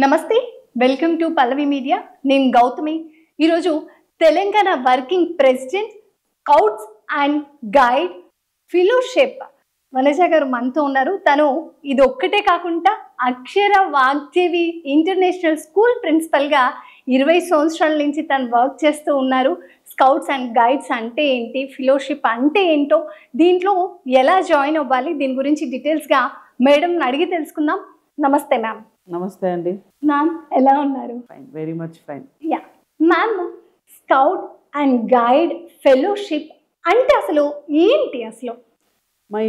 నమస్తే, welcome to Pallavi media. నేను గౌతమి. ఈరోజు Telangana working president scouts and guide fellowship Vanaja గారు మనతో ఉన్నారు. తను ఇది ఒక్కటే కాకుండా అక్షర వాగ్దేవి ఇంటర్నేషనల్ స్కూల్ ప్రిన్సిపల్గా 20 సంవత్సరాల నుంచి తను వర్క్ చేస్తూ ఉన్నారు. స్కౌట్స్ అండ్ గైడ్స్ అంటే ఏంటి, ఫెలోషిప్ అంటే ఏంటో, దీంట్లో ఎలా జాయిన్ అవ్వాలి, దీని గురించి డీటెయిల్స్గా మేడంని అడిగి తెలుసుకుందాం. నమస్తే మ్యామ్. నమస్తే అండి. మ్యామ్ ఎలా ఉన్నారు? Fine, very much fine. Yeah ma'am, scout and guide fellowship అంటే అసలు ఏంటి? అసలు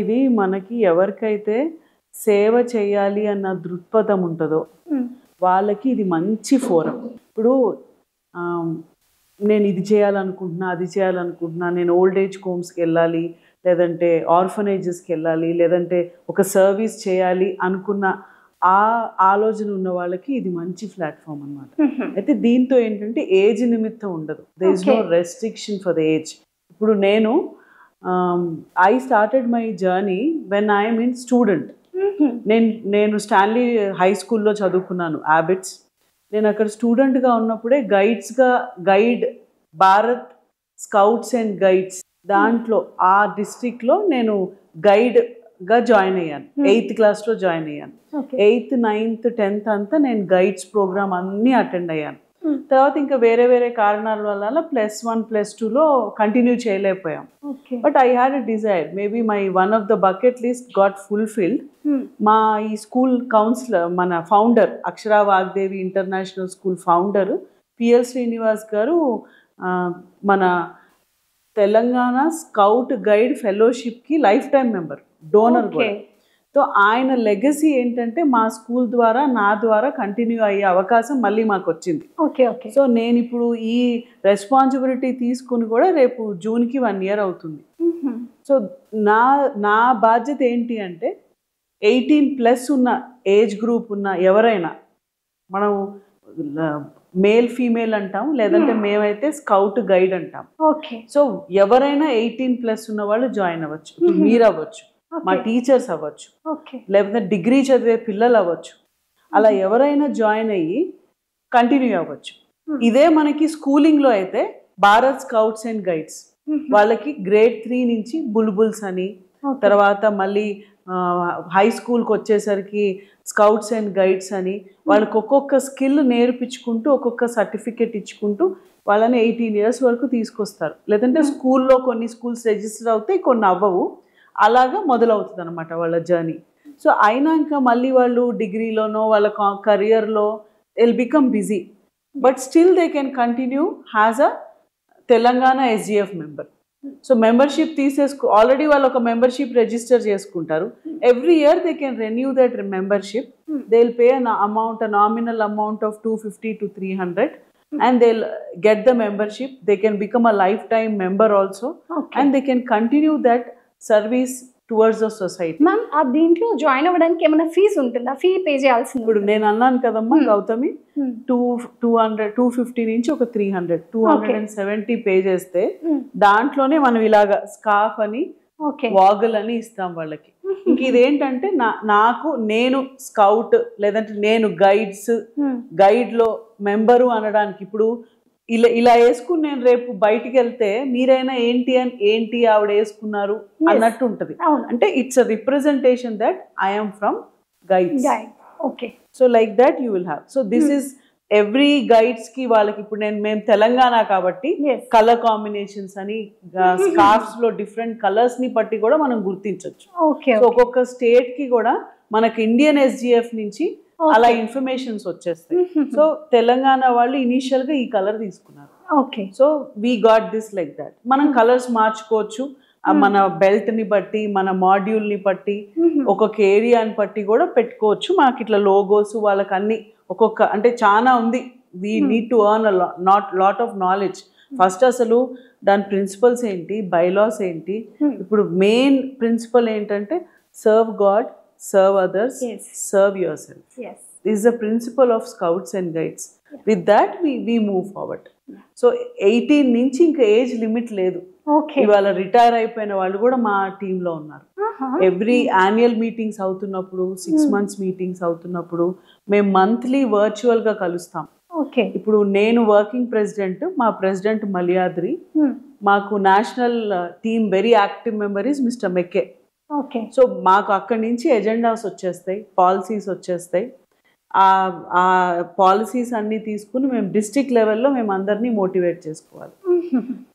ఇది మనకి ఎవరికైతే సేవ చేయాలి అన్న దృక్పథం ఉంటుందో వాళ్ళకి ఇది మంచి ఫోరం. ఇప్పుడు నేను ఇది చేయాలనుకుంటున్నా, అది చేయాలనుకుంటున్నా, నేను ఓల్డ్ ఏజ్ హోమ్స్కి వెళ్ళాలి, లేదంటే ఆర్ఫనేజెస్కి వెళ్ళాలి, లేదంటే ఒక సర్వీస్ చేయాలి అనుకున్న ఆ ఆలోచన ఉన్న వాళ్ళకి ఇది మంచి ప్లాట్ఫామ్ అన్నమాట. అయితే దీంతో ఏంటంటే ఏజ్ నిమిత్తం ఉండదు. There is no restriction for the age. ఇప్పుడు I started my journey when I'm in student. నేను స్టాన్లీ హై స్కూల్లో చదువుకున్నాను, హ్యాబిట్స్. నేను అక్కడ స్టూడెంట్గా ఉన్నప్పుడే guide Bharat scouts and guides దాంట్లో ఆ డిస్ట్రిక్ట్లో నేను గైడ్గా జాయిన్ అయ్యాను. 8th క్లాస్లో జాయిన్ అయ్యాను. 8th, 9th, 10th అంతా నేను గైడ్స్ ప్రోగ్రామ్ అన్నీ అటెండ్ అయ్యాను. తర్వాత ఇంకా వేరే వేరే కారణాల వల్ల +1, +2లో కంటిన్యూ చేయలేకపోయాం. But I had a desire, maybe my one of the bucket list got fulfilled. మా ఈ స్కూల్ కౌన్సిలర్, మన founder, Akshara Vagdevi international school founder PL Srinivas garu మన తెలంగాణ స్కౌట్ గైడ్ ఫెలోషిప్కి లైఫ్ టైం మెంబర్, డోనర్ కూడా. సో ఆయన లెగసీ ఏంటంటే మా స్కూల్ ద్వారా, నా ద్వారా కంటిన్యూ అయ్యే అవకాశం మళ్ళీ మాకు వచ్చింది. సో నేను ఇప్పుడు ఈ రెస్పాన్సిబిలిటీ తీసుకుని కూడా రేపు జూన్కి 1 year అవుతుంది. సో నా బాధ్యత ఏంటి అంటే 18+ ఉన్న ఏజ్ గ్రూప్ ఉన్న ఎవరైనా, మనం మేల్ ఫీమేల్ అంటాం, లేదంటే మేమైతే స్కౌట్ గైడ్ అంటాం. సో ఎవరైనా 18+ ఉన్న వాళ్ళు జాయిన్ అవ్వచ్చు. మీరు అవ్వచ్చు, మా టీచర్స్ అవ్వచ్చు, లేకపోతే డిగ్రీ చదివే పిల్లలు అవ్వచ్చు. అలా ఎవరైనా జాయిన్ అయ్యి కంటిన్యూ అవ్వచ్చు. ఇదే మనకి స్కూలింగ్లో అయితే భారత్ స్కౌట్స్ అండ్ గైడ్స్ వాళ్ళకి grade 3 నుంచి బుల్బుల్స్ అని, తర్వాత మళ్ళీ హై స్కూల్కి వచ్చేసరికి స్కౌట్స్ అండ్ గైడ్స్ అని, వాళ్ళకి ఒక్కొక్క స్కిల్ నేర్పించుకుంటూ ఒక్కొక్క సర్టిఫికెట్ ఇచ్చుకుంటూ వాళ్ళని 18 years వరకు తీసుకొస్తారు. లేదంటే స్కూల్లో కొన్ని స్కూల్స్ రిజిస్టర్ అవుతాయి, కొన్ని అవ్వవు. అలాగా మొదలవుతుంది అనమాట వాళ్ళ జర్నీ. సో అయినాక మళ్ళీ వాళ్ళు డిగ్రీలోనో వాళ్ళ కెరియర్లో will become busy, but still they can continue has a Telangana SGF member. So membership already వాళ్ళు ఒక మెంబర్షిప్ రిజిస్టర్ చేసుకుంటారు. Every year they can renew that membership. They will pay nominal amount of 250 to 300 and they'll get the membership. They can become a lifetime member also, and they can continue that service towards the society. Ma'am, ఆ దీంట్లో join అవ్వడానికి ఏమైనా fee ఉంటుందా? Fee pay చేయాల్సింది? ఇప్పుడు నేను అన్నాను కదమ్మా గౌతమి, 250 నుంచి ఒక 300, 270 పే చేస్తే దాంట్లోనే మనం ఇలాగా స్కార్ఫ్ అని, వాగుల్ అని ఇస్తాం వాళ్ళకి. ఇంక ఇదేంటంటే నేను స్కౌట్ లేదంటే నేను గైడ్లో మెంబరు అనడానికి, ఇప్పుడు ఇలా వేసుకుని నేను రేపు బయటికి వెళ్తే మీరైనా ఏంటి ఆవిడ వేసుకున్నారు అన్నట్టు ఉంటుంది. అంటే it's a representation that I'm from guides. So like that you will have. So this is every guides కి వాళ్ళకి. ఇప్పుడు మేము తెలంగాణ కాబట్టి కలర్ కాంబినేషన్స్ అని, స్కార్ఫ్స్ లో డిఫరెంట్ కలర్స్ ని బట్టి కూడా మనం గుర్తించవచ్చు. సో ఒక్కొక్క స్టేట్ కి కూడా మనకి ఇండియన్ SGF నుంచి అలా ఇన్ఫర్మేషన్స్ వచ్చేస్తాయి. సో తెలంగాణ వాళ్ళు ఇనీషియల్ గా ఈ కలర్ తీసుకున్నారు. So we got this like that. మనం కలర్స్ మార్చుకోవచ్చు, మన బెల్ట్ ని బట్టి, మన మాడ్యూల్ ని బట్టి, ఒక్కొక్క ఏరియాని బట్టి కూడా పెట్టుకోవచ్చు. మాకు ఇట్లా లోగోస్ వాళ్ళకి అన్ని ఒక్కొక్క, అంటే చాలా ఉంది. We need to earn lot of knowledge. First అసలు దాని ప్రిన్సిపల్స్ ఏంటి, బైలాస్ ఏంటి. ఇప్పుడు మెయిన్ ప్రిన్సిపల్ ఏంటంటే serve God, serve others, serve yourself. This is the principle of Scouts and Guides. With that we move forward. So 18 నుంచి ఇంకా age limit లేదు. ఇవాళ రిటైర్ అయిపోయిన వాళ్ళు కూడా మా టీంలో ఉన్నారు. ఎవ్రీ యాన్యువల్ మీటింగ్స్ అవుతున్నప్పుడు, 6 months మీటింగ్స్ అవుతున్నప్పుడు మేము మంత్లీ వర్చువల్గా కలుస్తాం. ఓకే. ఇప్పుడు నేను వర్కింగ్ ప్రెసిడెంట్, మా ప్రెసిడెంట్ మల్యాద్రి, మాకు national team very active member is mister McKay. Okay. So మాకు అక్కడి నుంచి ఎజెండాస్ వచ్చేస్తాయి, పాలసీస్ వచ్చేస్తాయి. ఆ పాలసీస్ అన్నీ తీసుకుని మేము డిస్ట్రిక్ట్ లెవెల్లో మేము అందరినీ మోటివేట్ చేసుకోవాలి.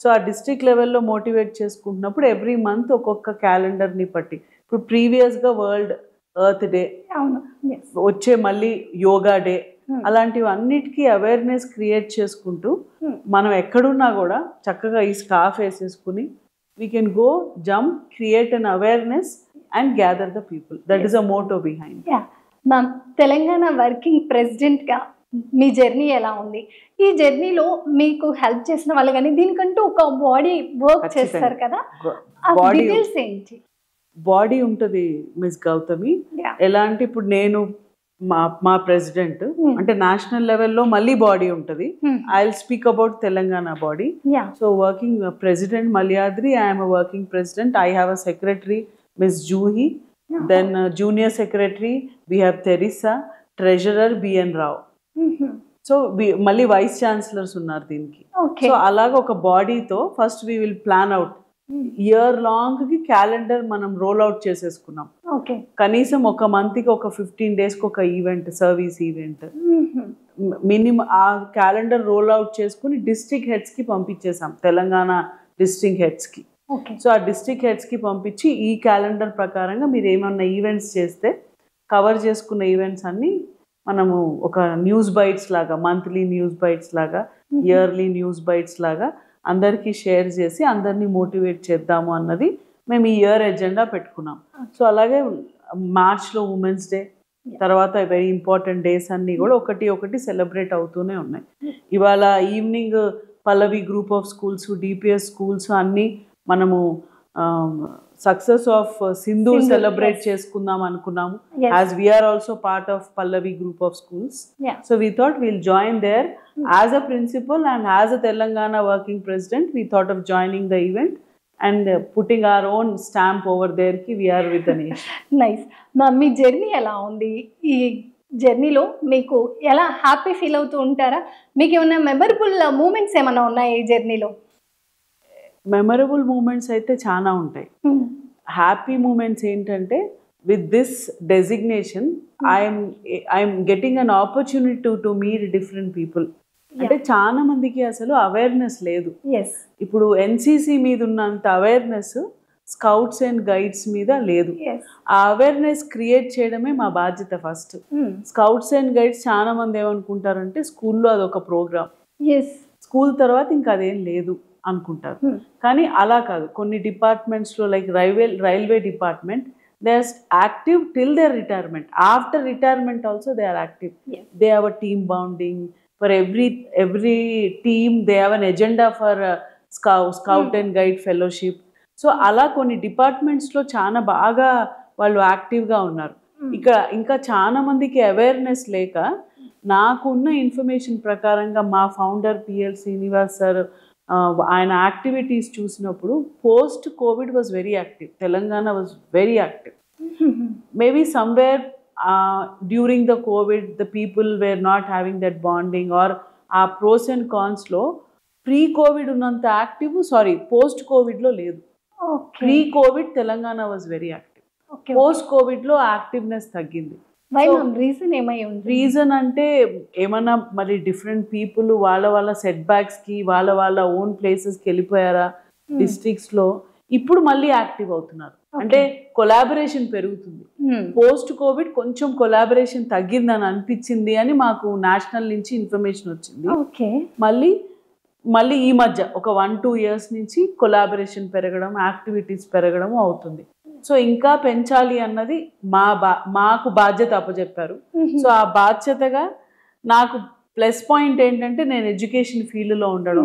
సో ఆ డిస్ట్రిక్ట్ లెవెల్లో మోటివేట్ చేసుకుంటున్నప్పుడు ఎవ్రీ మంత్ ఒక్కొక్క క్యాలెండర్ని పట్టి, ఇప్పుడు ప్రీవియస్గా వరల్డ్ ఎర్త్ డే, వచ్చే మళ్ళీ యోగా డే, అలాంటివి అన్నిటికీ అవేర్నెస్ క్రియేట్ చేసుకుంటూ మనం ఎక్కడున్నా కూడా చక్కగా ఈ స్కార్ఫ్ వేసేసుకుని we can go jump, create an awareness and gather the people. That is a motto behind. Ma'am, Telangana working ప్రెసిడెంట్గా మీ జర్నీ ఎలా ఉంది? ఈ జర్నీలో మీకు హెల్ప్ చేసిన వాళ్ళు కానీ దీనికంటూ ఒక బాడీ వర్క్ చేస్తారు కదా, డీటెయిల్స్ ఏంటి? బాడీ ఉంటుంది మిస్ గౌతమి. ఎలా అంటే ఇప్పుడు నేను మా ప్రెసిడెంట్ అంటే నేషనల్ లెవెల్లో మళ్ళీ బాడీ ఉంటుంది. I will speak about Telangana body. So working president Malyadri, I'm a working president. I have a secretary miss Juhi, then junior secretary we have Teresa, treasurer BN Rao. So మళ్ళీ వైస్ ఛాన్సలర్స్ ఉన్నారు దీనికి. So అలాగ ఒక బాడీతో first we will plan out. Year లాంగ్కి calendar మనం roll out చేసేసుకున్నాం. కనీసం ఒక మంత్కి ఒక 15 daysకి ఒక ఈవెంట్, సర్వీస్ ఈవెంట్ మినిమం. ఆ క్యాలెండర్ రోల్ అవుట్ చేసుకుని డిస్ట్రిక్ట్ హెడ్స్కి పంపించేసాం, తెలంగాణ డిస్ట్రిక్ట్ హెడ్స్కి. సో ఆ డిస్ట్రిక్ట్ హెడ్స్కి పంపించి ఈ క్యాలెండర్ ప్రకారంగా మీరు ఏమన్నా ఈవెంట్స్ చేస్తే కవర్ చేసుకున్న ఈవెంట్స్ అన్నీ మనము ఒక న్యూస్ బైట్స్ లాగా, మంత్లీ న్యూస్ బైట్స్ లాగా, ఇయర్లీ న్యూస్ బైట్స్ లాగా అందరికీ షేర్ చేసి అందరినీ మోటివేట్ చేద్దాము అన్నది మేము ఈ ఇయర్ ఎజెండా పెట్టుకున్నాం. సో అలాగే మార్చ్లో ఉమెన్స్ డే, తర్వాత వెరీ ఇంపార్టెంట్ డేస్ అన్నీ కూడా ఒకటి ఒకటి సెలబ్రేట్ అవుతూనే ఉన్నాయి. ఇవాళ evening Pallavi group of schools, DPS schools అన్నీ మనము సక్సెస్ ఆఫ్ సింధూర్ సెలబ్రేట్ చేసుకుందాం అనుకున్నాము. As we're also part of Pallavi group of schools. So we thought we'll join there as a principal and as a Telangana working president. We thought of joining the event and putting our own stamp over there కి we're with the nation. Nice. మీ journey ఎలా ఉంది? ఈ జర్నీలో మీకు ఎలా happy feel అవుతూ ఉంటారా? మీకు ఏమైనా మెమరబుల్ మూమెంట్స్ ఏమైనా ఉన్నాయా ఈ జర్నీలో? మెమరబుల్ మూమెంట్స్ అయితే చాలా ఉంటాయి. హ్యాపీ మూమెంట్స్ ఏంటంటే with this designation I'm getting an opportunity to meet different people. అంటే చాలా మందికి అసలు అవేర్నెస్ లేదు. ఇప్పుడు ఎన్సిసి మీద ఉన్నంత అవేర్నెస్ స్కౌట్స్ అండ్ గైడ్స్ మీద లేదు. ఆ అవేర్నెస్ క్రియేట్ చేయడమే మా బాధ్యత ఫస్ట్. స్కౌట్స్ అండ్ గైడ్స్ చాలా మంది ఏమనుకుంటారంటే స్కూల్లో అదొక ప్రోగ్రామ్, స్కూల్ తర్వాత ఇంకా అదేం లేదు అనుకుంటారు. కానీ అలా కాదు. కొన్ని డిపార్ట్మెంట్స్లో like railway department, they are active till their retirement. After retirement also they are active. They have a team bonding for every team. They have an agenda for scout and guide fellowship. So అలా కొన్ని డిపార్ట్మెంట్స్లో చాలా బాగా వాళ్ళు యాక్టివ్గా ఉన్నారు. ఇక్కడ ఇంకా చాలా మందికి అవేర్నెస్ లేక, నాకున్న ఇన్ఫర్మేషన్ ప్రకారంగా మా ఫౌండర్ పిఎల్ శ్రీనివాస్ సార్ ఆయన యాక్టివిటీస్ చూసినప్పుడు post covid was very active. Telangana was very active. Maybe somewhere during the covid the people were not having that bonding or uh pros and కాన్స్లో ప్రీ కోవిడ్ ఉన్నంత active post కోవిడ్లో లేదు. Pre covid Telangana was very active. Post కోవిడ్లో activeness తగ్గింది. Reason అంటే ఏమన్నా మరి different people వాళ్ళ సెట్ బ్యాక్స్కి వాళ్ళ ఓన్ ప్లేసెస్కి వెళ్ళిపోయారా డిస్ట్రిక్ట్స్లో. ఇప్పుడు మళ్ళీ యాక్టివ్ అవుతున్నారు. అంటే కొలాబరేషన్ పెరుగుతుంది. పోస్ట్ కోవిడ్ కొంచెం కొలాబరేషన్ తగ్గిందని అనిపించింది అని మాకు నేషనల్ నుంచి ఇన్ఫర్మేషన్ వచ్చింది. మళ్ళీ ఈ మధ్య ఒక 1-2 years నుంచి కొలాబరేషన్ పెరగడం, యాక్టివిటీస్ పెరగడం అవుతుంది. సో ఇంకా పెంచాలి అన్నది మాకు బాధ్యత అప్పచెప్పారు. సో ఆ బాధ్యతగా నాకు ప్లస్ పాయింట్ ఏంటంటే నేను ఎడ్యుకేషన్ ఫీల్డ్లో ఉండడం.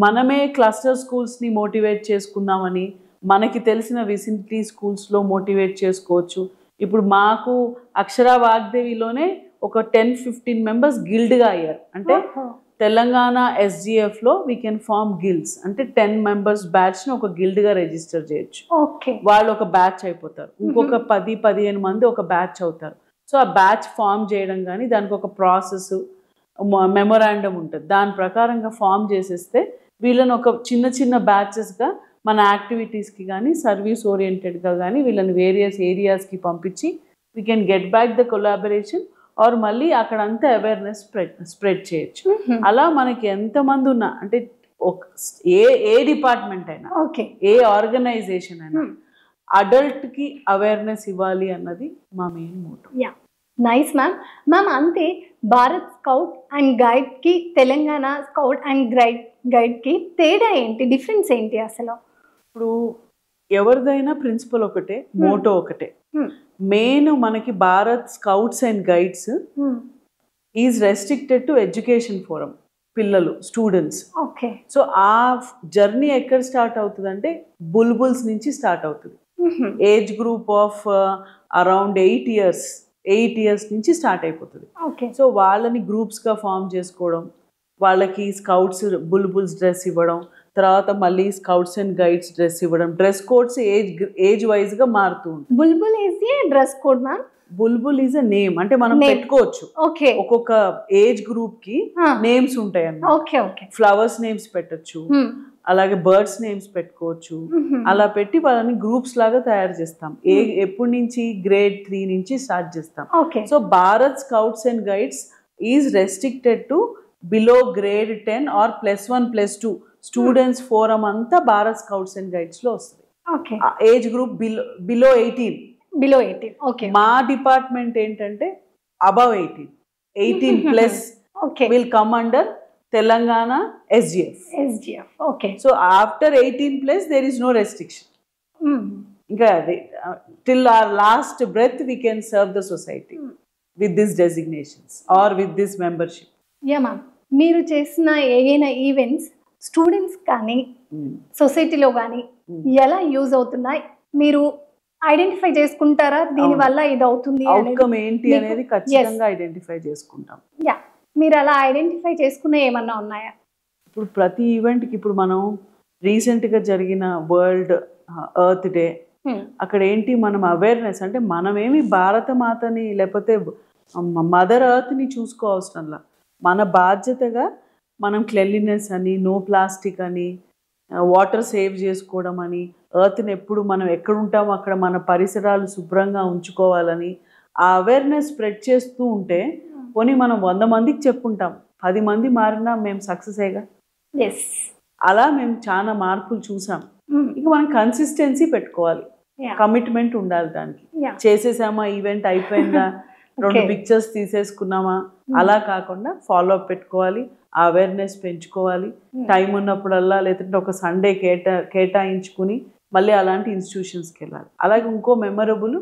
మనమే క్లస్టర్ స్కూల్స్ని మోటివేట్ చేసుకుందామని మనకి తెలిసిన విసినిటీ స్కూల్స్లో మోటివేట్ చేసుకోవచ్చు. ఇప్పుడు మాకు అక్షరా వాగ్దేవిలోనే ఒక 10-15 members గిల్డ్గా అయ్యారు. అంటే తెలంగాణ ఎస్జిఎఫ్లో వీ కెన్ ఫార్మ్ గిల్డ్స్. అంటే 10 members బ్యాచ్ని ఒక గిల్డ్గా రిజిస్టర్ చేయొచ్చు. వాళ్ళు ఒక బ్యాచ్ అయిపోతారు. ఇంకొక 10-15 మంది ఒక బ్యాచ్ అవుతారు. సో ఆ బ్యాచ్ ఫామ్ చేయడం కానీ దానికి ఒక ప్రాసెస్ మెమొరాండం ఉంటుంది, దాని ప్రకారంగా ఫామ్ చేసేస్తే వీళ్ళని ఒక చిన్న చిన్న బ్యాచెస్గా మన యాక్టివిటీస్కి కానీ సర్వీస్ ఓరియంటెడ్గా కానీ వీళ్ళని వేరియస్ ఏరియాస్కి పంపించి we can get back the collaboration or మళ్ళీ అక్కడ అంతా అవేర్నెస్ స్ప్రెడ్ చేయొచ్చు. అలా మనకి ఎంతమంది ఉన్నా అంటే ఏ డిపార్ట్మెంట్ అయినా ఏ ఆర్గనైజేషన్ అయినా అడల్ట్కి అవేర్నెస్ ఇవ్వాలి అన్నది మా మెయిన్ మోటో. Nice ma'am. అంతే భారత్ స్కౌట్ అండ్ గైడ్కి తెలంగాణ స్కౌట్ అండ్ గైడ్కి తేడా ఏంటి, డిఫరెన్స్ ఏంటి అసలు? ఇప్పుడు ఎవరిదైనా ప్రిన్సిపల్ ఒకటే, మోటో ఒకటే. మెయిన్ మనకి Bharat scouts and guides is restricted to education forum, పిల్లలు స్టూడెంట్స్. సో ఆ జర్నీ ఎక్కడ స్టార్ట్ అవుతుంది బుల్బుల్స్ నుంచి స్టార్ట్ అవుతుంది. Age group of around 8 years నుంచి స్టార్ట్ అయిపోతుంది. సో వాళ్ళని గ్రూప్స్గా ఫామ్ చేసుకోవడం, వాళ్ళకి స్కౌట్స్ బుల్బుల్స్ డ్రెస్ ఇవ్వడం, తర్వాత మళ్ళీ స్కౌట్స్ అండ్ గైడ్స్ డ్రెస్ ఇవ్వడం, డ్రెస్ కోడ్స్ ఏజ్ వైజ్గా మారుతూ ఉంటుంది. Bulbul is dress code ma'am? Bulbul is a name, అంటే మనం పెట్టుకోవచ్చు. ఒక్కొక్క ఏజ్ గ్రూప్ కి నేమ్స్ ఉంటాయి అన్నమాట. ఫ్లవర్స్ నేమ్స్ పెట్టచ్చు, అలాగే బర్డ్స్ నేమ్స్ పెట్టుకోవచ్చు. అలా పెట్టి వాళ్ళని గ్రూప్స్ లాగా తయారు చేస్తాం. ఎప్పటి నుంచి గ్రేడ్ 3 నుంచి స్టార్ట్ చేస్తాం. So Bharat scouts and guides is restricted to below grade 10 or +1 +2 students forum అంతా భారత్ స్కౌట్స్ అండ్ గైడ్స్ లో వస్తుంది. Age group below 18. మా డిపార్ట్మెంట్ ఏంటంటే above 18+ will come under Telangana SGF. So after 18+ there is no restriction. ఇంకా till our last breath we can serve the society with these designations or with this membership. Ma'am, మీరు చేసిన ఏదైనా events students కానీ సొసైటీలో కానీ ఎలా use అవుతున్నాయి, మీరు ఐడెంటిఫై చేసుకుంటారా? దీనివల్ల ఇది అవుతుంది అవుట్కమ్ ఏంటి అనేది ఖచ్చితంగా ఐడెంటిఫై చేసుకుంటాం. మీరు అలా ఐడెంటిఫై చేసుకునే ఏమన్నా ఉన్నాయా? ఇప్పుడు ప్రతి ఈవెంట్కి, ఇప్పుడు మనం రీసెంట్గా జరిగిన వరల్డ్ ఎర్త్ డే, అక్కడ ఏంటి మనం అవేర్నెస్ అంటే మనమేమి భారత మాతని లేకపోతే మదర్ ఎర్త్ని చూసుకోవసరంలా, మన బాధ్యతగా మనం క్లెన్లీనెస్ అని, నో ప్లాస్టిక్ అని, వాటర్ సేవ్ చేసుకోవడం అని, ఎర్త్ని ఎప్పుడు మనం ఎక్కడుంటామో అక్కడ మన పరిసరాలు శుభ్రంగా ఉంచుకోవాలని ఆ అవేర్నెస్ స్ప్రెడ్ చేస్తూ ఉంటే, పోనీ మనం 100 మందికి చెప్పుంటాం, 10 మంది మారినా మేము సక్సెసేగా. అలా మేము చాలా మార్పులు చూసాం. ఇక మనం కన్సిస్టెన్సీ పెట్టుకోవాలి, కమిట్మెంట్ ఉండాలి దానికి. చేసేసామా, ఈవెంట్ అయిపోయిందా, 2 పిక్చర్స్ తీసేసుకున్నామా, అలా కాకుండా ఫాలో అప్ పెట్టుకోవాలి, అవేర్నెస్ పెంచుకోవాలి. టైం ఉన్నప్పుడల్లా లేదంటే ఒక సండే కేటాయించుకుని మళ్ళీ అలాంటి ఇన్స్టిట్యూషన్స్కి వెళ్ళాలి. అలాగే ఇంకో మెమరబుల్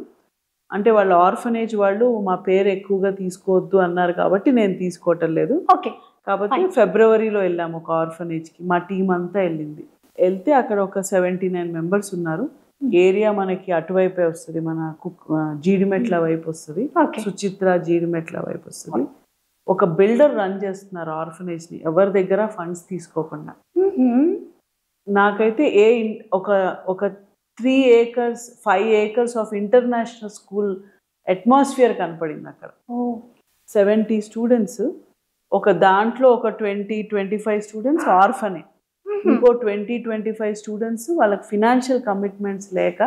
అంటే వాళ్ళు ఆర్ఫనేజ్ వాళ్ళు మా పేరు ఎక్కువగా తీసుకోవద్దు అన్నారు కాబట్టి నేను తీసుకోవటం లేదు. కాబట్టి ఫిబ్రవరిలో వెళ్ళాము ఒక ఆర్ఫనేజ్కి, మా టీం అంతా వెళ్తే అక్కడ ఒక 79 మెంబర్స్ ఉన్నారు. ఏరియా మనకి అటువైపే వస్తుంది, మన జీడిమెట్ల వైపు వస్తుంది, సుచిత్ర జీడిమెట్ల వైపు వస్తుంది. ఒక బిల్డర్ రన్ చేస్తున్నారు ఆర్ఫనేజ్ని, ఎవరి దగ్గర ఫండ్స్ తీసుకోకుండా. నాకైతే ఒక 3 acres 5 acres of international school atmosphere కనపడింది అక్కడ. 70 స్టూడెంట్స్, ఒక దాంట్లో ఒక 20-25 స్టూడెంట్స్ ఆర్ఫనే, ఇంకో 20-25 స్టూడెంట్స్ వాళ్ళకి ఫినాన్షియల్ కమిట్మెంట్స్ లేక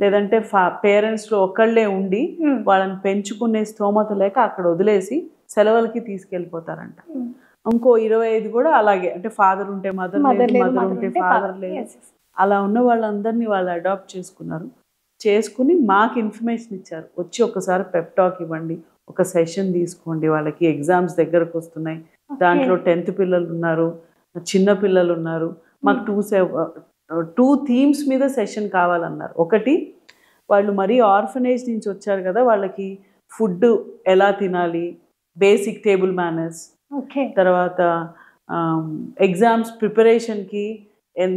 లేదంటే పేరెంట్స్లో ఒకళ్ళే ఉండి వాళ్ళని పెంచుకునే స్తోమత లేక అక్కడ వదిలేసి సెలవులకి తీసుకెళ్ళిపోతారంట. ఇంకో 25 కూడా అలాగే, అంటే ఫాదర్ ఉంటే మదర్ లేదు, మదర్ ఉంటే ఫాదర్ లేదు. అలా ఉన్న వాళ్ళందరినీ వాళ్ళు అడాప్ట్ చేసుకుని మాకు ఇన్ఫర్మేషన్ ఇచ్చారు, వచ్చి ఒకసారి పెప్ టాక్ ఇవ్వండి, ఒక సెషన్ తీసుకోండి, వాళ్ళకి ఎగ్జామ్స్ దగ్గరకు వస్తున్నాయి, దాంట్లో 10th పిల్లలు ఉన్నారు, చిన్న పిల్లలు ఉన్నారు, మాకు 2 థీమ్స్ మీద సెషన్ కావాలన్నారు. ఒకటి, వాళ్ళు మరీ ఆర్ఫనేజ్ నుంచి వచ్చారు కదా, వాళ్ళకి ఫుడ్ ఎలా తినాలి, బేసిక్ టేబుల్ మేనర్స్, తర్వాత ఎగ్జామ్స్ ప్రిపరేషన్కి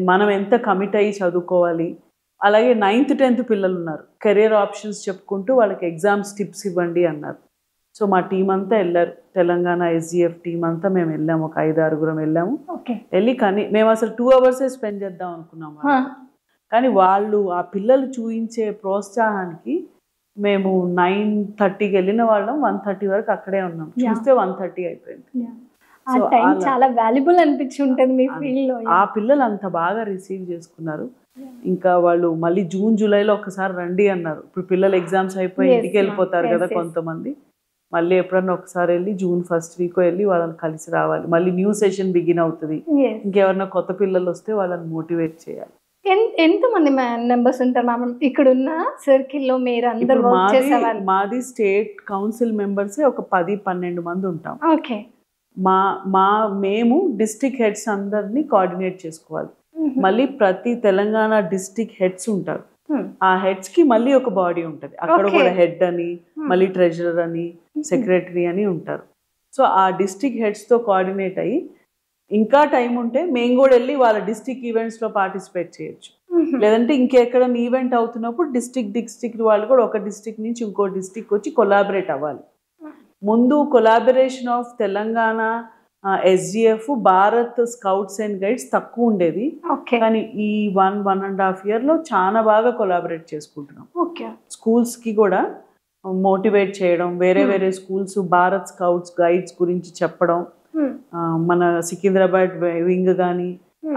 మనం ఎంత కమిట్ అయ్యి చదువుకోవాలి. అలాగే 9th 10th పిల్లలు ఉన్నారు, కెరియర్ ఆప్షన్స్ చెప్పుకుంటూ వాళ్ళకి ఎగ్జామ్స్ టిప్స్ ఇవ్వండి అన్నారు. సో మా టీం అంతా వెళ్ళారు, తెలంగాణ SGF టీం అంతా మేము వెళ్ళాము, ఒక 5-6 వెళ్ళాము. వెళ్ళి కానీ మేము అసలు 2 hours స్పెండ్ చేద్దాం అనుకున్నాము, కానీ వాళ్ళు ఆ పిల్లలు చూపించే ప్రోత్సాహానికి మేము 9:30కి వెళ్ళిన వాళ్ళం 1:30 వరకు అక్కడే ఉన్నాం. చూస్తే 1:30 అయిపోయింది. ఆ టైం చాలా వాల్యుబుల్ అనిపించి ఉంటుంది మీ ఫీల్డ్ లో. ఆ పిల్లలు అంత బాగా రిసీవ్ చేసుకున్నారు. ఇంకా వాళ్ళు మళ్ళీ జూన్ జూలైలో ఒకసారి రండి అన్నారు. ఇప్పుడు పిల్లలు ఎగ్జామ్స్ అయిపోయి ఇంటికి వెళ్ళిపోతారు కదా కొంతమంది. మళ్ళీ ఎప్పుడన్నా ఒకసారి వెళ్ళి జూన్ 1st వీక్ వెళ్ళి వాళ్ళని కలిసి రావాలి. మళ్ళీ న్యూ సెషన్ బిగిన్ అవుతుంది. ఇంకెవరన్నా కొత్త పిల్లలు వస్తే వాళ్ళని మోటివేట్ చేయాలి. ఎంతమంది మెంబర్స్ ఉంటారు మ్యామ్ ఇక్కడ ఉన్న సర్కిల్లో? మీరు అందరూ వర్క్ చేసేవాళ్ళు? మాది స్టేట్ కౌన్సిల్ మెంబర్సే ఒక 10-12 మంది ఉంటాం. ఓకే. మేము డిస్ట్రిక్ట్ హెడ్స్ అందరినీ కోఆర్డినేట్ చేసుకోవాలి. మళ్ళీ ప్రతి తెలంగాణ డిస్ట్రిక్ట్ హెడ్స్ ఉంటారు. ఆ హెడ్స్ కి మళ్ళీ ఒక బాడీ ఉంటుంది. అక్కడ కూడా హెడ్ అని, మళ్ళీ ట్రెజరర్ అని, సెక్రటరీ అని ఉంటారు. సో ఆ డిస్ట్రిక్ట్ హెడ్స్ తో కోఆర్డినేట్ అయ్యి ఇంకా టైం ఉంటే మేము కూడా వెళ్ళి వాళ్ళ డిస్ట్రిక్ట్ ఈవెంట్స్ లో పార్టిసిపేట్ చేయొచ్చు. లేదంటే ఇంకెక్కడ ఈవెంట్ అవుతున్నప్పుడు డిస్ట్రిక్ట్ వాళ్ళు కూడా ఒక డిస్ట్రిక్ట్ నుంచి ఇంకో డిస్ట్రిక్ట్ వచ్చి కొలాబరేట్ అవ్వాలి. ముందు collaboration of Telangana SGF Bharat scouts and guides తక్కువ ఉండేది. కానీ ఈ 1.5 year లో చాలా బాగా కొలాబరేట్ చేసుకుంటున్నాం. స్కూల్స్ కి కూడా మోటివేట్ చేయడం, వేరే వేరే స్కూల్స్ భారత్ స్కౌట్స్ గైడ్స్ గురించి చెప్పడం, మన సికింద్రాబాద్ వింగ్ కానీ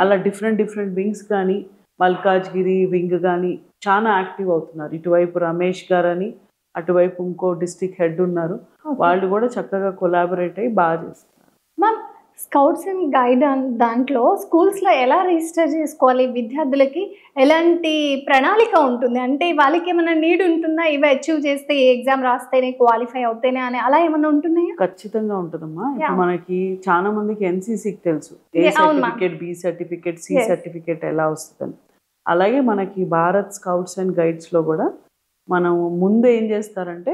అలా డిఫరెంట్ వింగ్స్ కానీ మల్కాజ్గిరి వింగ్ కానీ చాలా యాక్టివ్ అవుతున్నారు. ఇటువైపు రమేష్ గారు అని, అటువైపు ఇంకో డిస్ట్రిక్ట్ హెడ్ ఉన్నారు. వాళ్ళు కూడా చక్కగా కొలాబరేట్ అయ్యి బాగా చేస్తారు. మ్యామ్, స్కౌట్స్ అండ్ గైడ్ దాంట్లో స్కూల్స్లో ఎలా రిజిస్టర్ చేసుకోవాలి? విద్యార్థులకి ఎలాంటి ప్రణాళిక ఉంటుంది? అంటే వాళ్ళకి ఏమైనా నీడ్ ఉంటుందా? ఇవి అచీవ్ చేస్తే ఏ ఎగ్జామ్ రాస్తేనే క్వాలిఫై అవుతేనే అని అలా ఏమైనా ఉంటున్నాయా? ఖచ్చితంగా ఉంటుందమ్మా. ఇప్పుడు మనకి చాలా మందికి NCCకి తెలుసు A certificate, B certificate, C certificate ఎలా వస్తుందని. అలాగే మనకి భారత్ స్కౌట్స్ అండ్ గైడ్స్లో కూడా మనం ముందు ఏం చేస్తారంటే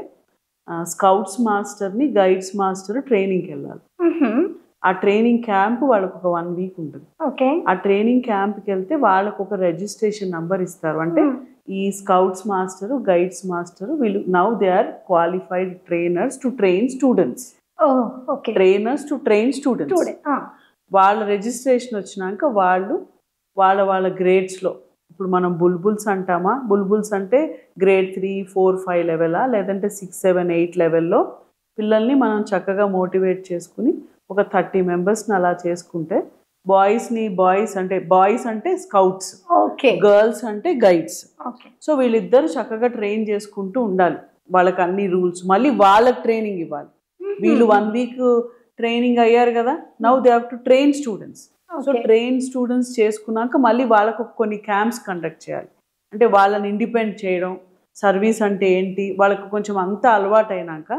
స్కౌట్స్ మాస్టర్ని గైడ్స్ మాస్టర్ ట్రైనింగ్కి వెళ్ళాలి. ఆ ట్రైనింగ్ క్యాంప్ వాళ్ళకు ఒక 1 week ఉంటుంది. ఆ ట్రైనింగ్ క్యాంప్కి వెళ్తే వాళ్ళకు ఒక రిజిస్ట్రేషన్ నంబర్ ఇస్తారు. అంటే ఈ స్కౌట్స్ మాస్టర్ గైడ్స్ మాస్టర్ వీళ్ళు now they are qualified trainers to train students. వాళ్ళ రిజిస్ట్రేషన్ వచ్చినాక వాళ్ళు వాళ్ళ గ్రేడ్స్లో, ఇప్పుడు మనం బుల్బుల్స్ అంటామా, బుల్బుల్స్ అంటే గ్రేడ్ 3, 4, 5 లెవెలా, లేదంటే 6, 7, 8 లెవెల్లో పిల్లల్ని మనం చక్కగా మోటివేట్ చేసుకుని ఒక 30 మెంబర్స్ని అలా చేసుకుంటే బాయ్స్ అంటే స్కౌట్స్, గర్ల్స్ అంటే గైడ్స్. సో వీళ్ళిద్దరు చక్కగా ట్రైన్ చేసుకుంటూ ఉండాలి. వాళ్ళకి అన్ని రూల్స్, మళ్ళీ వాళ్ళకి ట్రైనింగ్ ఇవ్వాలి. వీళ్ళు 1 week ట్రైనింగ్ అయ్యారు కదా, now they have to train students. So train students చేసుకున్నాక మళ్ళీ వాళ్ళకు కొన్ని క్యాంప్స్ కండక్ట్ చేయాలి. అంటే వాళ్ళని ఇండిపెండెంట్ చేయడం, సర్వీస్ అంటే ఏంటి, వాళ్ళకు కొంచెం అంతా అలవాటు అయినాక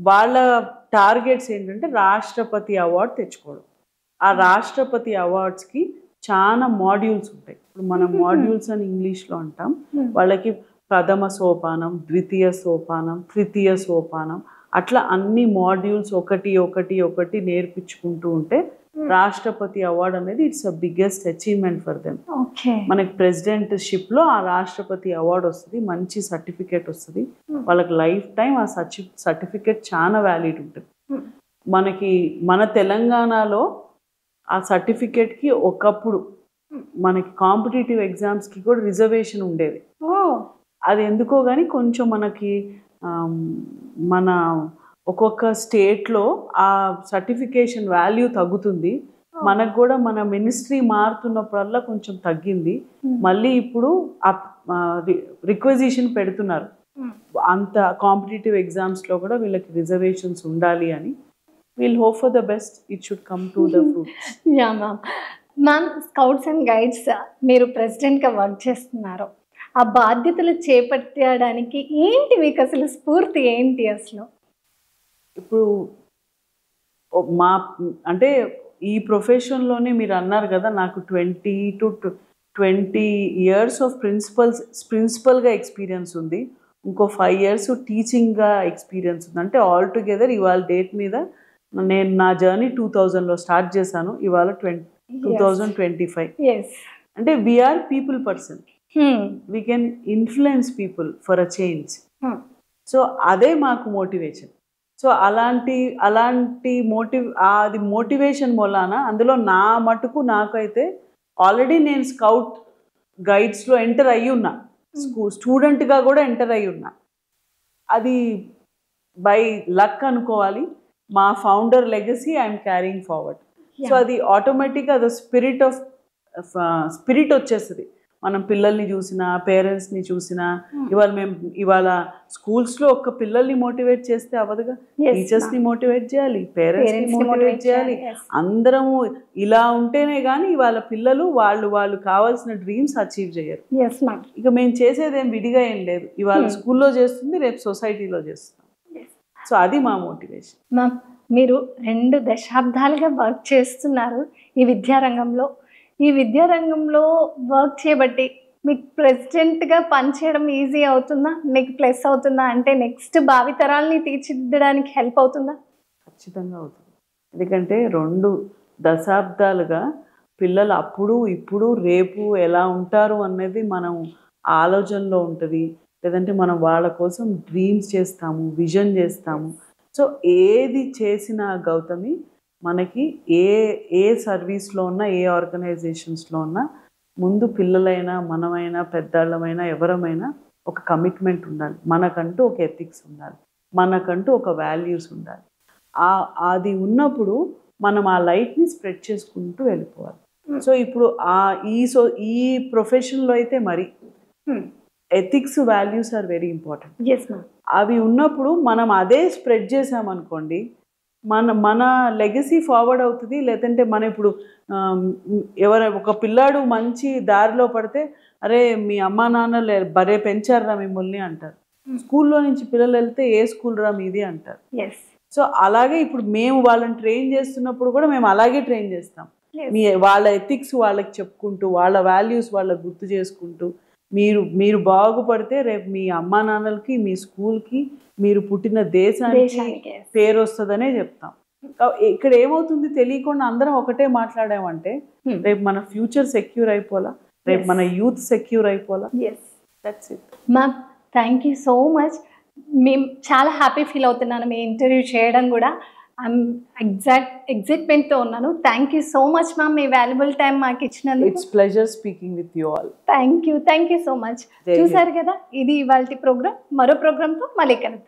వాళ్ళ టార్గెట్స్ ఏంటంటే రాష్ట్రపతి అవార్డు తెచ్చుకోవడం. ఆ రాష్ట్రపతి అవార్డ్స్కి చాలా మాడ్యూల్స్ ఉంటాయి. ఇప్పుడు మనం మాడ్యూల్స్ అని ఇంగ్లీష్లో అంటాం. వాళ్ళకి ప్రథమ సోపానం, ద్వితీయ సోపానం, తృతీయ సోపానం, అట్లా అన్ని మాడ్యూల్స్ ఒకటి నేర్పించుకుంటూ ఉంటే రాష్ట్రపతి అవార్డు అనేది it's a biggest achievement for them. మనకి ప్రెసిడెంట్షిప్ లో ఆ రాష్ట్రపతి అవార్డు వస్తుంది, మంచి సర్టిఫికేట్ వస్తుంది. వాళ్ళకి లైఫ్ టైం ఆ సర్టిఫికేట్ చాలా వ్యాలిడ్ ఉంటుంది. మన తెలంగాణలో ఆ సర్టిఫికేట్కి ఒకప్పుడు మనకి కాంపిటేటివ్ ఎగ్జామ్స్కి కూడా రిజర్వేషన్ ఉండేది. అది ఎందుకో కానీ కొంచెం మనకి మన ఒక్కొక్క స్టేట్లో ఆ సర్టిఫికేషన్ వాల్యూ తగ్గుతుంది. మనకు కూడా మన మినిస్ట్రీ మారుతున్నప్పుడల్లా కొంచెం తగ్గింది. మళ్ళీ ఇప్పుడు రిక్వెజిషన్ పెడుతున్నారు, అంత కాంపిటేటివ్ ఎగ్జామ్స్లో కూడా వీళ్ళకి రిజర్వేషన్స్ ఉండాలి అని. We'll hope for the best, it should come to the fruits. Yeah ma'am, scouts and guides మీరు ప్రెసిడెంట్గా వర్క్ చేస్తున్నారు. ఆ బాధ్యతలు చేపట్టడానికి ఏంటి మీకు అసలు స్ఫూర్తి ఏంటి అసలు? ఇప్పుడు అంటే ఈ ప్రొఫెషన్లోనే మీరు అన్నారు కదా, నాకు 20 to 20 years ఆఫ్ ప్రిన్సిపల్గా ఎక్స్పీరియన్స్ ఉంది, ఇంకో 5 years టీచింగ్గా ఎక్స్పీరియన్స్ ఉంది. అంటే ఆల్ టుగెదర్ ఇవాళ డేట్ మీద నేను నా జర్నీ 2000లో స్టార్ట్ చేశాను, ఇవాళ 2025. అంటే we're people person, we can influence people for a change. So అదే మాకు మోటివేషన్. సో అలాంటి అది మోటివేషన్ మూలాన అందులో నా మటుకు నాకైతే ఆల్రెడీ నేను స్కౌట్ గైడ్స్లో ఎంటర్ అయ్యి ఉన్నా. స్టూడెంట్గా కూడా ఎంటర్ అయి ఉన్నా. అది బై లక్ అనుకోవాలి. మా founder legacy I'm carrying forward. So అది ఆటోమేటిక్గా అది స్పిరిట్ వచ్చేస్తుంది. మనం పిల్లల్ని చూసినా, పేరెంట్స్ని చూసినా, ఇవాళ స్కూల్స్లో ఒక్క పిల్లల్ని మోటివేట్ చేస్తే అవ్వదుగా, టీచర్స్ని మోటివేట్ చేయాలి, పేరెంట్స్ని మోటివేట్ చేయాలి. అందరము ఇలా ఉంటేనే కానీ ఇవాళ పిల్లలు వాళ్ళు కావాల్సిన డ్రీమ్స్ అచీవ్ చేయరు. ఇక మేము చేసేది ఏం విడిగా ఏం లేదు. ఇవాళ స్కూల్లో చేస్తుంది, రేపు సొసైటీలో చేస్తున్నాం. సో అది మా మోటివేషన్. మ్యామ్, మీరు 2 దశాబ్దాలుగా వర్క్ చేస్తున్నారు ఈ విద్యారంగంలో. ఈ విద్యారంగంలో వర్క్ చేయబట్టి మీకు ప్రెసిడెంట్గా పనిచేయడం ఈజీ అవుతుందా, మీకు ప్లస్ అవుతుందా? అంటే నెక్స్ట్ భావితరాల్ని తీర్చిదిద్దడానికి హెల్ప్ అవుతుందా? ఖచ్చితంగా అవుతుంది. ఎందుకంటే 2 దశాబ్దాలుగా పిల్లలు అప్పుడు, ఇప్పుడు, రేపు ఎలా ఉంటారు అన్నది మనం ఆలోచనలో ఉంటుంది. లేదంటే మనం వాళ్ళ కోసం డ్రీమ్స్ చేస్తాము, విజన్ చేస్తాము. సో ఏది చేసినా గౌతమి, మనకి ఏ సర్వీస్లో ఉన్నా, ఏ ఆర్గనైజేషన్స్లో ఉన్నా, ముందు పిల్లలైనా, మనమైనా, పెద్దాళ్ళమైనా, ఎవరమైనా ఒక కమిట్మెంట్ ఉండాలి. మనకంటూ ఒక ఎథిక్స్ ఉండాలి, మనకంటూ ఒక వాల్యూస్ ఉండాలి. అది ఉన్నప్పుడు మనం ఆ లైట్ని స్ప్రెడ్ చేసుకుంటూ వెళ్ళిపోవాలి. సో ఇప్పుడు ఈ ప్రొఫెషన్లో అయితే మరి ethics, values are very important. అవి ఉన్నప్పుడు మనం అదే స్ప్రెడ్ చేసామనుకోండి, మన లెగసీ ఫార్వర్డ్ అవుతుంది. లేదంటే మనం ఇప్పుడు ఒక పిల్లాడు మంచి దారిలో పడితే, అరే మీ అమ్మా నాన్న బరే పెంచారా మిమ్మల్ని అంటారు. స్కూల్లో నుంచి పిల్లలు వెళ్తే ఏ స్కూల్ రా మీది అంటారు. సో అలాగే ఇప్పుడు మేము వాళ్ళని ట్రైన్ చేస్తున్నప్పుడు కూడా మేము అలాగే ట్రైన్ చేస్తాం. వాళ్ళ ఎథిక్స్ వాళ్ళకి చెప్పుకుంటూ, వాళ్ళ వాల్యూస్ వాళ్ళకి గుర్తు చేసుకుంటూ, మీరు బాగుపడితే రేపు మీ అమ్మా నాన్నలకి, మీ స్కూల్కి, మీరు పుట్టిన దేశానికి పేరు వస్తుందనే చెప్తాం. ఇక్కడ ఏమవుతుంది, తెలియకుండా అందరం ఒకటే మాట్లాడామంటే రేపు మన ఫ్యూచర్ సెక్యూర్ అయిపోలా, రేపు మన యూత్ సెక్యూర్ అయిపోలా. That's it. Ma'am, thank you so much. మేము చాలా హ్యాపీ ఫీల్ అవుతున్నాను మీ ఇంటర్వ్యూ చేయడం కూడా. ఐఎమ్ ఎగ్జైట్మెంట్తో ఉన్నాను. Thank you so much ma'am, me valuable time మాకు ఇచ్చినందుకు. It's pleasure speaking with you all. Thank you so much. చూసారు కదా, ఇది ఇవాల్టి ప్రోగ్రామ్. మరో ప్రోగ్రామ్తో మళ్ళీ కలుద్దాం.